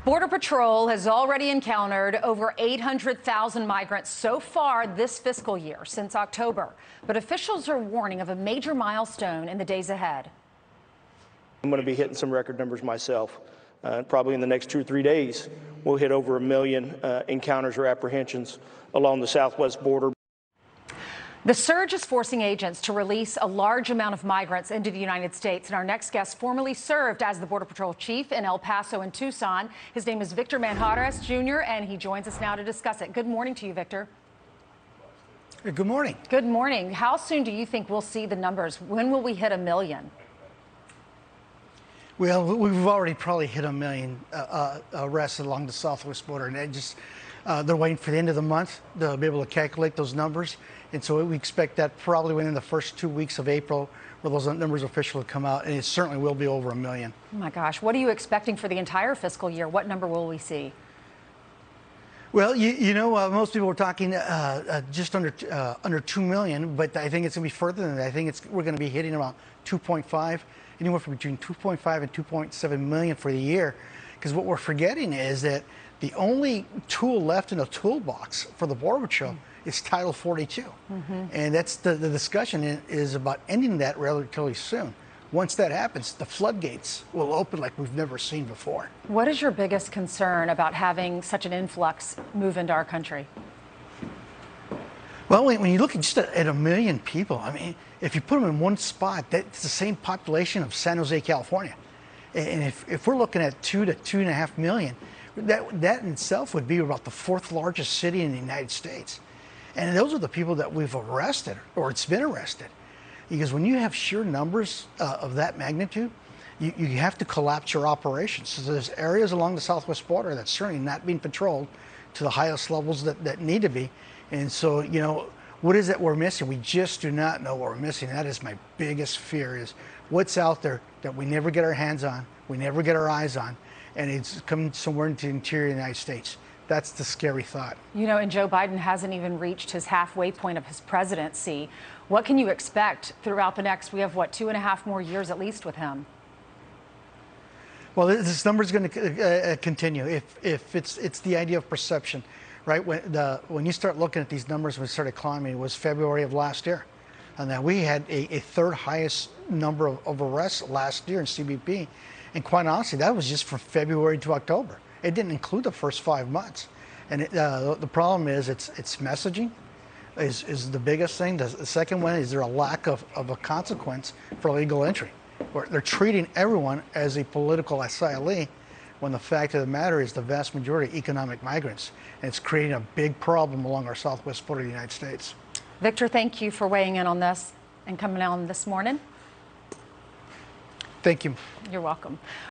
Border Patrol has already encountered over 800,000 migrants so far this fiscal year, since October. But officials are warning of a major milestone in the days ahead. I'm going to be hitting some record numbers myself. Probably in the next 2 or 3 days, we'll hit over 1 million encounters or apprehensions along the southwest border. The surge is forcing agents to release a large amount of migrants into the United States. And our next guest formerly served as the Border Patrol chief in El Paso and Tucson. His name is Victor Manjarres Jr., and he joins us now to discuss it. Good morning to you, Victor. Good morning. Good morning. How soon do you think we'll see the numbers? When will we hit 1 million? Well, we've already probably hit 1 million arrests along the southwest border, and they're waiting for the end of the month to be able to calculate those numbers. And so we expect that probably within the first 2 weeks of April, where those numbers officially come out, and it certainly will be over 1 million. Oh my gosh, what are you expecting for the entire fiscal year? What number will we see? Well, most people were talking just under 2 million, but I think it's going to be further than that. I think we're going to be hitting about 2.5, anywhere from between 2.5 and 2.7 million for the year. Because what we're forgetting is that the only tool left in the toolbox for the Border Patrol is Title 42. And that's the discussion is about ending that relatively soon. Once that happens, the floodgates will open like we've never seen before. What is your biggest concern about having such an influx move into our country? Well, when you look at just at 1 million people, I mean, if you put them in one spot, that's the same population of San Jose, California. And if we're looking at 2 to 2.5 million, that in itself would be about the 4th largest city in the United States. And those are the people that we've arrested, or it's been arrested. Because when you have sheer numbers of that magnitude, you have to collapse your operations. So there's areas along the southwest border that's certainly not being patrolled to the highest levels that need to be. And so, what is it we're missing? We just do not know what we're missing. That is my biggest fear, is what's out there that we never get our hands on, we never get our eyes on, and it's coming somewhere into the interior of the United States. That's the scary thought. And Joe Biden hasn't even reached his halfway point of his presidency. What can you expect throughout the next, we have what, 2.5 more years at least with him? Well, this number is going to continue. If it's the idea of perception, right? When you start looking at these numbers, when it started climbing, it was February of last year. And then we had a 3rd highest number of arrests last year in CBP. And quite honestly, that was just from February to October. It didn't include the first 5 months. And the problem is it's messaging is the biggest thing. The second one is there a lack of a consequence for illegal entry. Where they're treating everyone as a political asylee, when the fact of the matter is the vast majority are economic migrants. And it's creating a big problem along our southwest border of the United States. Victor, thank you for weighing in on this and coming on this morning. Thank you. You're welcome.